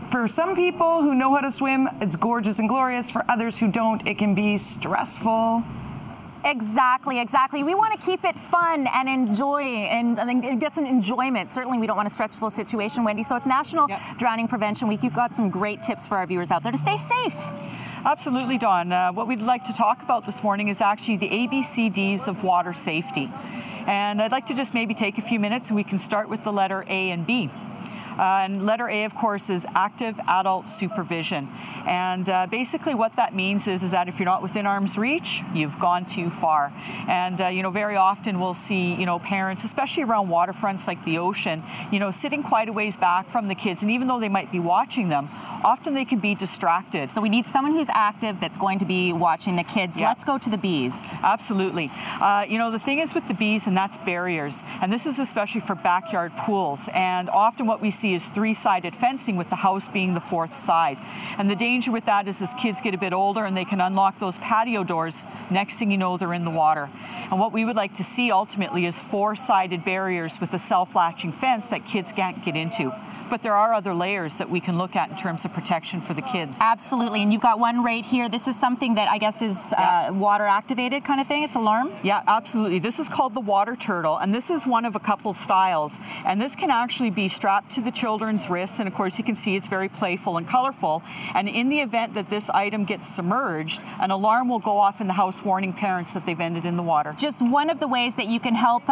For some people who know how to swim, it's gorgeous and glorious. For others who don't, it can be stressful. Exactly, exactly. We want to keep it fun and enjoy and get some enjoyment. Certainly we don't want a stressful situation, Wendy. So it's National Drowning Prevention Week. You've got some great tips for our viewers out there to stay safe. Absolutely, Dawn. What we'd like to talk about this morning is actually the ABCDs of water safety. And I'd like to just maybe take a few minutes and we can start with the letter A and B. And letter A, of course, is active adult supervision. And basically what that means is that if you're not within arm's reach, you've gone too far. And, you know, very often we'll see, you know, parents, especially around waterfronts like the ocean, you know, sitting quite a ways back from the kids. And even though they might be watching them, often they can be distracted. So we need someone who's active that's going to be watching the kids. Let's go to the B's. Absolutely. You know, the thing is with the B's, and that's barriers. And this is especially for backyard pools. And often what we see is three-sided fencing, with the house being the fourth side. And the danger with that is as kids get a bit older and they can unlock those patio doors, next thing you know, they're in the water. And what we would like to see ultimately is four-sided barriers with a self-latching fence that kids can't get into. But there are other layers that we can look at in terms of protection for the kids. Absolutely, and you've got one right here. This is something that I guess is water activated kind of thing. It's alarm? Yeah, absolutely. This is called the water turtle, and this is one of a couple styles. And this can actually be strapped to the children's wrists, and of course you can see it's very playful and colorful. And in the event that this item gets submerged, an alarm will go off in the house warning parents that they've ended in the water. Just one of the ways that you can help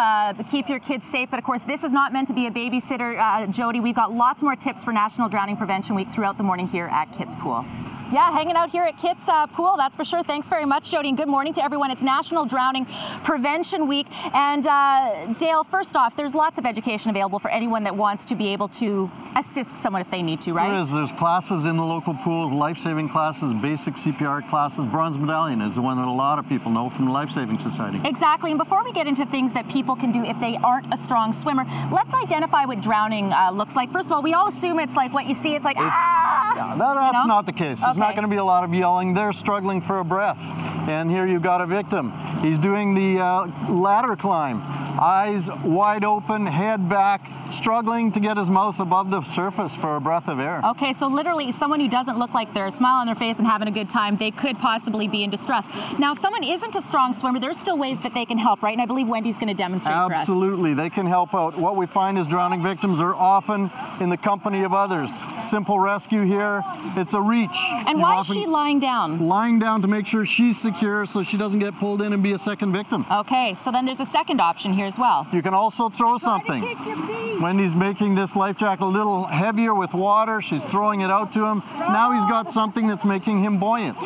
keep your kids safe. But of course, this is not meant to be a babysitter, Jody. We've got lots more tips for National Drowning Prevention Week throughout the morning here at Kids Pool. Yeah, hanging out here at Kit's Pool, that's for sure. Thanks very much, Jody, and good morning to everyone. It's National Drowning Prevention Week. And Dale, first off, there's lots of education available for anyone that wants to be able to assist someone if they need to, right? There is. There's classes in the local pools, life-saving classes, basic CPR classes. Bronze Medallion is the one that a lot of people know from the Lifesaving Society. Exactly, and before we get into things that people can do if they aren't a strong swimmer, let's identify what drowning looks like. First of all, we all assume it's like what you see, it's like, Yeah, that's not the case. There's not going to be a lot of yelling. They're struggling for a breath. And here you've got a victim. He's doing the ladder climb. Eyes wide open, head back, struggling to get his mouth above the surface for a breath of air. Okay, so literally someone who doesn't look like they're smiling on their face and having a good time, they could possibly be in distress. Now, if someone isn't a strong swimmer, there's still ways that they can help, right? And I believe Wendy's going to demonstrate for us. Absolutely, they can help out. What we find is drowning victims are often in the company of others. Simple rescue here, it's a reach. And why is she lying down? Lying down to make sure she's secure so she doesn't get pulled in and be a second victim. Okay, so then there's a second option here as well. You can also throw something. Wendy's making this life jacket a little heavier with water. She's throwing it out to him. Now he's got something that's making him buoyant.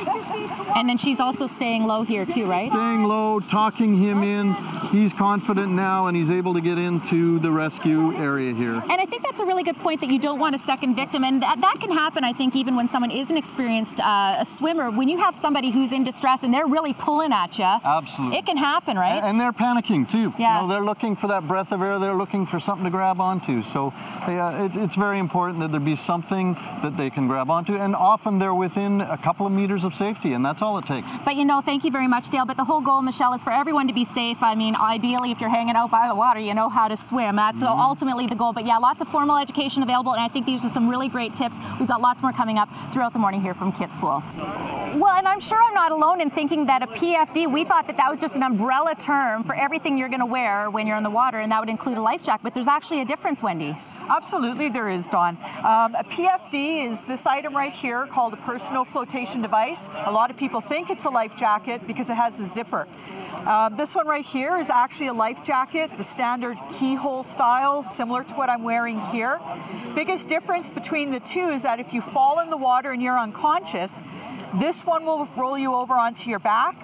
And then she's also staying low here too, right? Staying low, talking him in. He's confident now and he's able to get into the rescue area here. And I think that's a really good point, that you don't want a second victim. And that can happen, I think, even when someone isn't experienced a swimmer. When you have somebody who's in distress and they're really pulling at you, absolutely, it can happen, right? And they're panicking too. Yeah. You know, they're looking for that breath of air. They're looking for something to grab onto. So it's very important that there be something that they can grab onto. And often they're within a couple of meters of safety, and that's all it takes. But you know, thank you very much, Dale. But the whole goal, Michelle, is for everyone to be safe. I mean, ideally, if you're hanging out by the water, you know how to swim. That's ultimately the goal. But yeah, lots of formal education available, and I think these are some really great tips. We've got lots more coming up throughout the morning here from Kids Pool. Well, and I'm sure I'm not alone in thinking that a PFD, we thought that that was just an umbrella term for everything you're going to wear when you're in the water, and that would include a life jacket. But there's actually a difference, Wendy. Absolutely there is, Dawn. A PFD is this item right here called a personal flotation device. A lot of people think it's a life jacket because it has a zipper. This one right here is actually a life jacket, the standard keyhole style, similar to what I'm wearing here. Biggest difference between the two is that if you fall in the water and you're unconscious, this one will roll you over onto your back.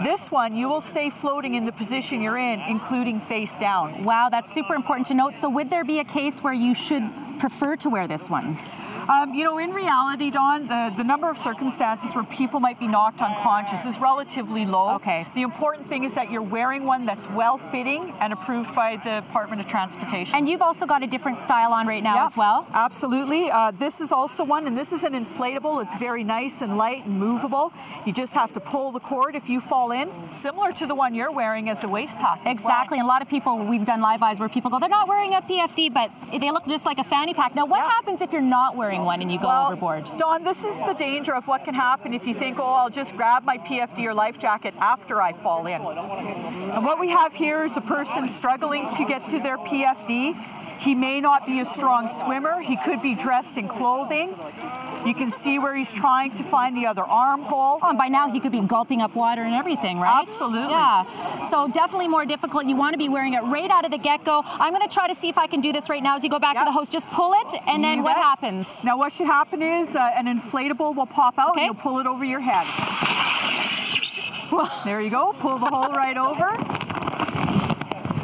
This one, you will stay floating in the position you're in, including face down. Wow, that's super important to note. So would there be a case where you should prefer to wear this one? You know, in reality, Dawn, the number of circumstances where people might be knocked unconscious is relatively low. Okay. The important thing is that you're wearing one that's well-fitting and approved by the Department of Transportation. And you've also got a different style on right now as well? Absolutely. This is also one, and this is an inflatable. It's very nice and light and movable. You just have to pull the cord if you fall in, similar to the one you're wearing as a waist pack. Exactly. And a lot of people, we've done live eyes where people go, they're not wearing a PFD, but they look just like a fanny pack. Now, what happens if you're not wearing wearing one and you go overboard. Dawn, this is the danger of what can happen if you think, oh, I'll just grab my PFD or life jacket after I fall in. And what we have here is a person struggling to get to their PFD. He may not be a strong swimmer. He could be dressed in clothing. You can see where he's trying to find the other armhole. Oh, and by now he could be gulping up water and everything, right? Absolutely. Yeah. So definitely more difficult. You want to be wearing it right out of the get-go. I'm going to try to see if I can do this right now as you go back to the host. Just pull it, and then what happens? Now what should happen is an inflatable will pop out and you'll pull it over your head. There you go. Pull the hole right over.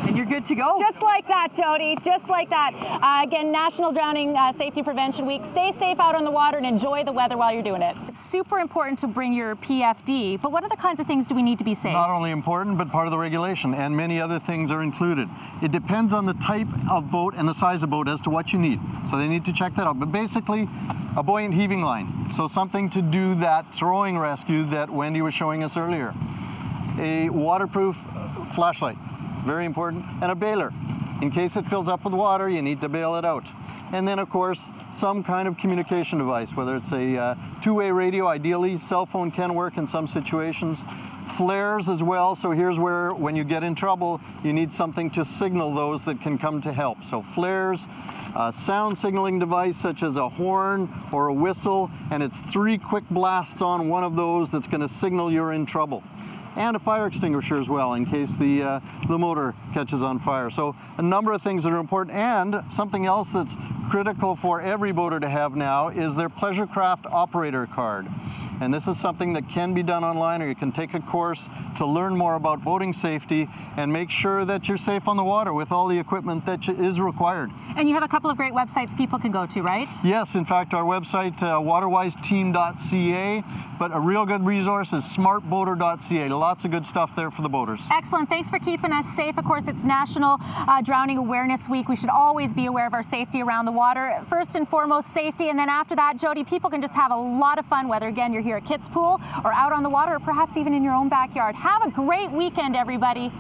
And you're good to go. Just like that, Jody. Just like that. Again, National Drowning Safety Prevention Week. Stay safe out on the water and enjoy the weather while you're doing it. It's super important to bring your PFD, but what other kinds of things do we need to be safe? Not only important, but part of the regulation, and many other things are included. It depends on the type of boat and the size of boat as to what you need. So they need to check that out. But basically, a buoyant heaving line. So something to do that throwing rescue that Wendy was showing us earlier. A waterproof flashlight. Very important, and a bailer. In case it fills up with water, you need to bail it out. And then, of course, some kind of communication device, whether it's a two-way radio, ideally. Cell phone can work in some situations. Flares as well, so here's where, when you get in trouble, you need something to signal those that can come to help. So flares, a sound signaling device such as a horn or a whistle, and it's 3 quick blasts on one of those that's going to signal you're in trouble. And a fire extinguisher as well in case the motor catches on fire. So a number of things that are important, and something else that's critical for every boater to have now is their pleasure craft operator card. And this is something that can be done online, or you can take a course to learn more about boating safety and make sure that you're safe on the water with all the equipment that is required. And you have a couple of great websites people can go to, right? Yes, in fact, our website, waterwiseteam.ca, but a real good resource is smartboater.ca. Lots of good stuff there for the boaters. Excellent. Thanks for keeping us safe. Of course, it's National Drowning Awareness Week. We should always be aware of our safety around the water. First and foremost, safety, and then after that, Jody, people can just have a lot of fun, whether, again, you're here at Kids Pool or out on the water, or perhaps even in your own backyard. Have a great weekend, everybody.